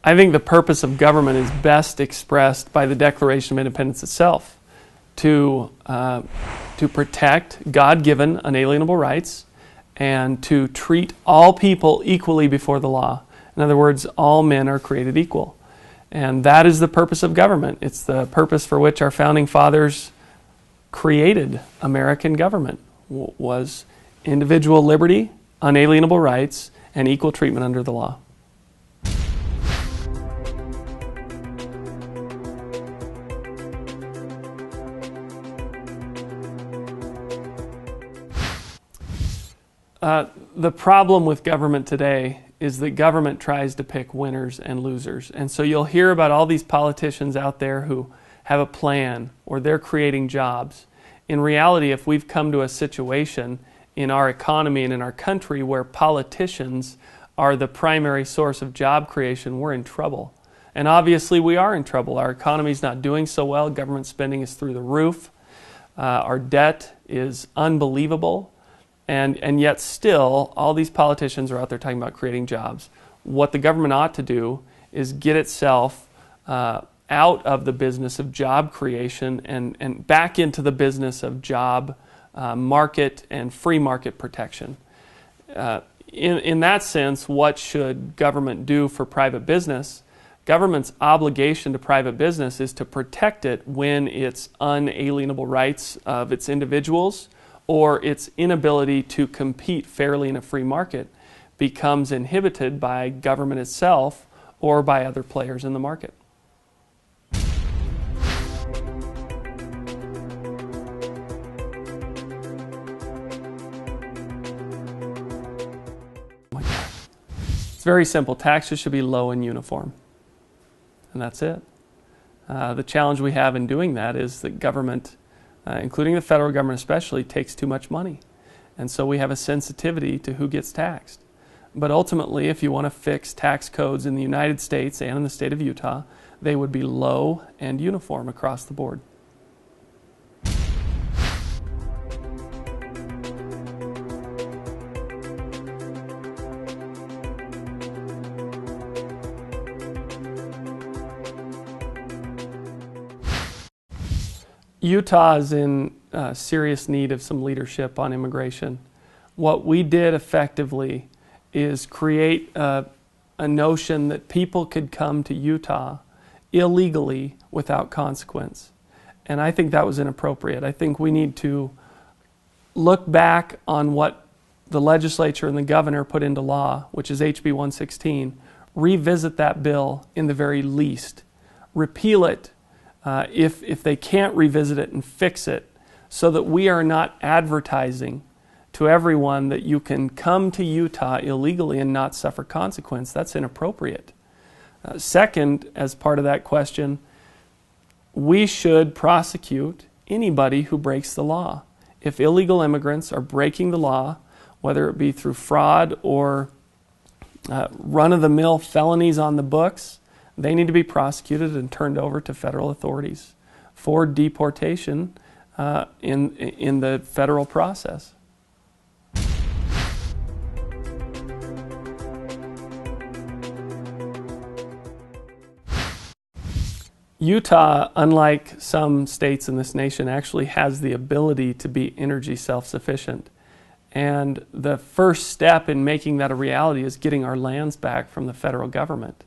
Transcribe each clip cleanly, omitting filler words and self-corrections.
I think the purpose of government is best expressed by the Declaration of Independence itself, to protect God-given unalienable rights and to treat all people equally before the law. In other words, all men are created equal. And that is the purpose of government. It's the purpose for which our founding fathers created American government, was individual liberty, unalienable rights, and equal treatment under the law. The problem with government today is that government tries to pick winners and losers. And so you'll hear about all these politicians out there who have a plan or they're creating jobs. In reality, if we've come to a situation in our economy and in our country where politicians are the primary source of job creation, we're in trouble. And obviously we are in trouble. Our economy's not doing so well. Government spending is through the roof. Our debt is unbelievable. And yet still, all these politicians are out there talking about creating jobs. What the government ought to do is get itself out of the business of job creation and back into the business of job market and free market protection. In that sense, what should government do for private business? Government's obligation to private business is to protect it when its unalienable rights of its individuals or its inability to compete fairly in a free market becomes inhibited by government itself or by other players in the market. It's very simple. Taxes should be low and uniform. And that's it. The challenge we have in doing that is that government, including the federal government especially, takes too much money. And so we have a sensitivity to who gets taxed. But ultimately, if you want to fix tax codes in the United States and in the state of Utah, they would be low and uniform across the board. Utah is in serious need of some leadership on immigration. What we did effectively is create a notion that people could come to Utah illegally without consequence. And I think that was inappropriate. I think we need to look back on what the legislature and the governor put into law, which is HB 116, revisit that bill in the very least, repeal it if they can't revisit it and fix it, so that we are not advertising to everyone that you can come to Utah illegally and not suffer consequence. That's inappropriate. Second, as part of that question, we should prosecute anybody who breaks the law. If illegal immigrants are breaking the law, whether it be through fraud or run-of-the-mill felonies on the books, they need to be prosecuted and turned over to federal authorities for deportation in the federal process. Utah, unlike some states in this nation, actually has the ability to be energy self-sufficient. And the first step in making that a reality is getting our lands back from the federal government.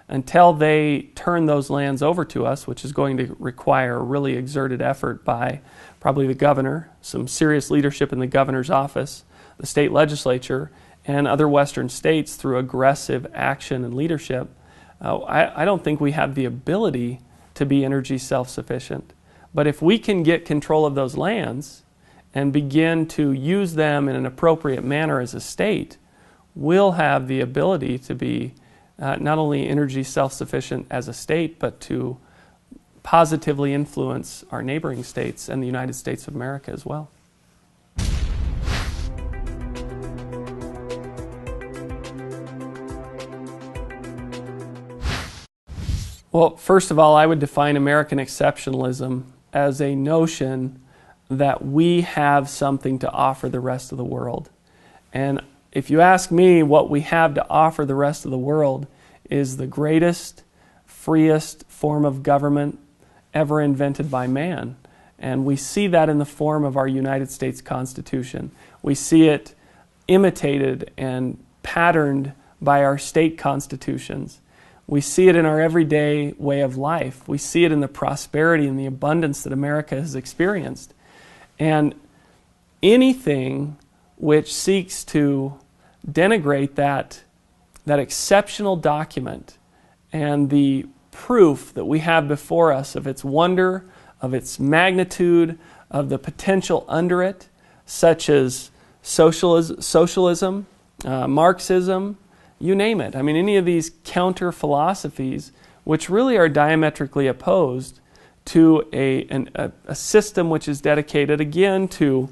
Until they turn those lands over to us, which is going to require a really exerted effort by probably the governor, some serious leadership in the governor's office, the state legislature, and other western states through aggressive action and leadership, I don't think we have the ability to be energy self-sufficient. But if we can get control of those lands and begin to use them in an appropriate manner as a state, we'll have the ability to be not only energy self-sufficient as a state, but to positively influence our neighboring states and the United States of America as well. Well, first of all, I would define American exceptionalism as a notion that we have something to offer the rest of the world. And if you ask me, what we have to offer the rest of the world is the greatest, freest form of government ever invented by man. And we see that in the form of our United States Constitution. We see it imitated and patterned by our state constitutions. We see it in our everyday way of life. We see it in the prosperity and the abundance that America has experienced. And anything which seeks to denigrate that exceptional document and the proof that we have before us of its wonder, of its magnitude, of the potential under it, such as socialism, Marxism, you name it. I mean, any of these counter philosophies, which really are diametrically opposed to a system which is dedicated, again, to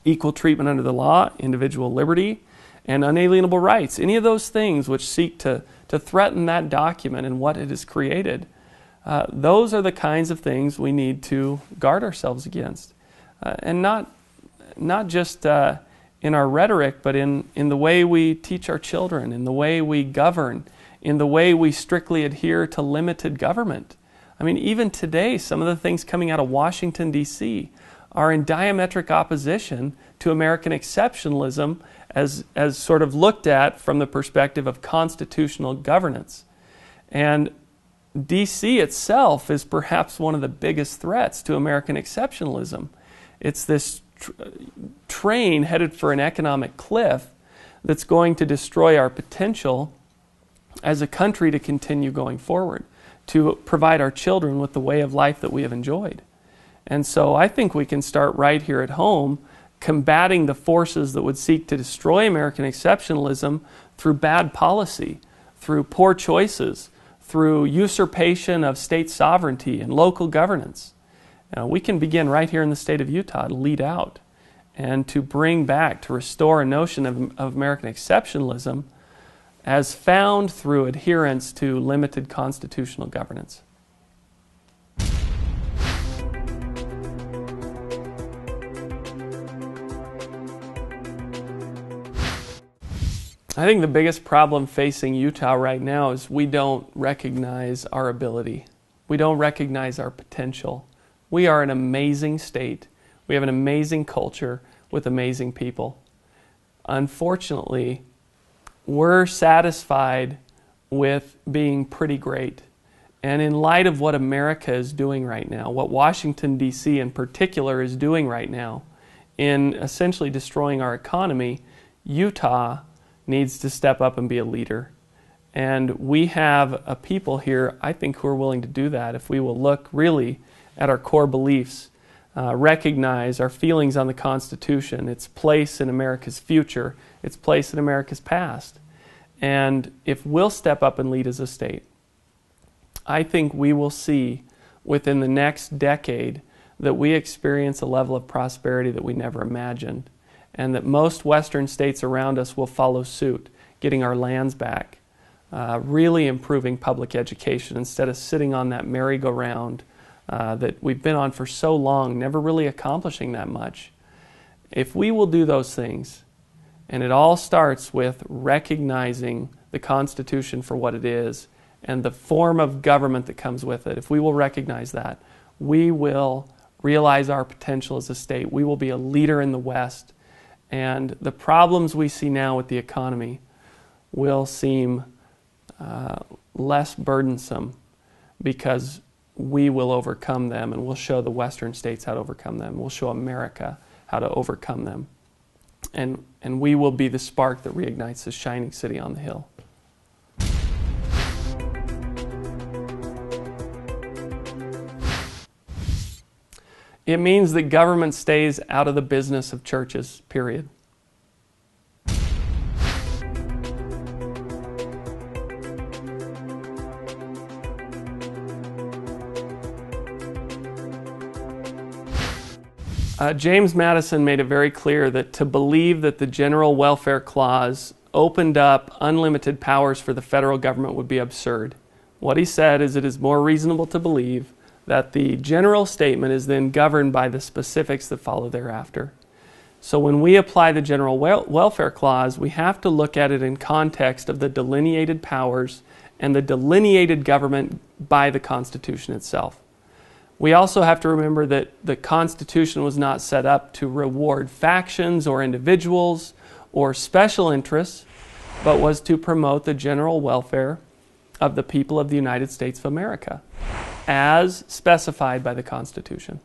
equal treatment under the law, individual liberty, and unalienable rights. Any of those things which seek to threaten that document and what it has created, those are the kinds of things we need to guard ourselves against. And not just in our rhetoric, but in the way we teach our children, in the way we govern, in the way we strictly adhere to limited government. I mean, even today, some of the things coming out of Washington, D.C. are in diametric opposition to American exceptionalism as sort of looked at from the perspective of constitutional governance. And D.C. itself is perhaps one of the biggest threats to American exceptionalism. It's this train headed for an economic cliff that's going to destroy our potential as a country to continue going forward, to provide our children with the way of life that we have enjoyed. And so I think we can start right here at home combating the forces that would seek to destroy American exceptionalism through bad policy, through poor choices, through usurpation of state sovereignty and local governance. We can begin right here in the state of Utah to lead out and to bring back, to restore a notion of American exceptionalism as found through adherence to limited constitutional governance. I think the biggest problem facing Utah right now is we don't recognize our ability. We don't recognize our potential. We are an amazing state. We have an amazing culture with amazing people. Unfortunately, we're satisfied with being pretty great. And in light of what America is doing right now, what Washington, D.C. in particular is doing right now in essentially destroying our economy, Utah needs to step up and be a leader. And we have a people here, I think, who are willing to do that if we will look really at our core beliefs, recognize our feelings on the Constitution, its place in America's future, its place in America's past. And if we'll step up and lead as a state, I think we will see within the next decade that we experience a level of prosperity that we never imagined, and that most Western states around us will follow suit, getting our lands back, really improving public education instead of sitting on that merry-go-round that we've been on for so long, never really accomplishing that much. If we will do those things, and it all starts with recognizing the Constitution for what it is and the form of government that comes with it, if we will recognize that, we will realize our potential as a state. We will be a leader in the West, and the problems we see now with the economy will seem less burdensome because we will overcome them, and we'll show the Western states how to overcome them. We'll show America how to overcome them. And we will be the spark that reignites the shining city on the hill. It means that government stays out of the business of churches, period. James Madison made it very clear that to believe that the General Welfare Clause opened up unlimited powers for the federal government would be absurd. What he said is it is more reasonable to believe that the general statement is then governed by the specifics that follow thereafter. So when we apply the General Welfare Clause, we have to look at it in context of the delineated powers and the delineated government by the Constitution itself. We also have to remember that the Constitution was not set up to reward factions or individuals or special interests, but was to promote the general welfare of the people of the United States of America, as specified by the Constitution.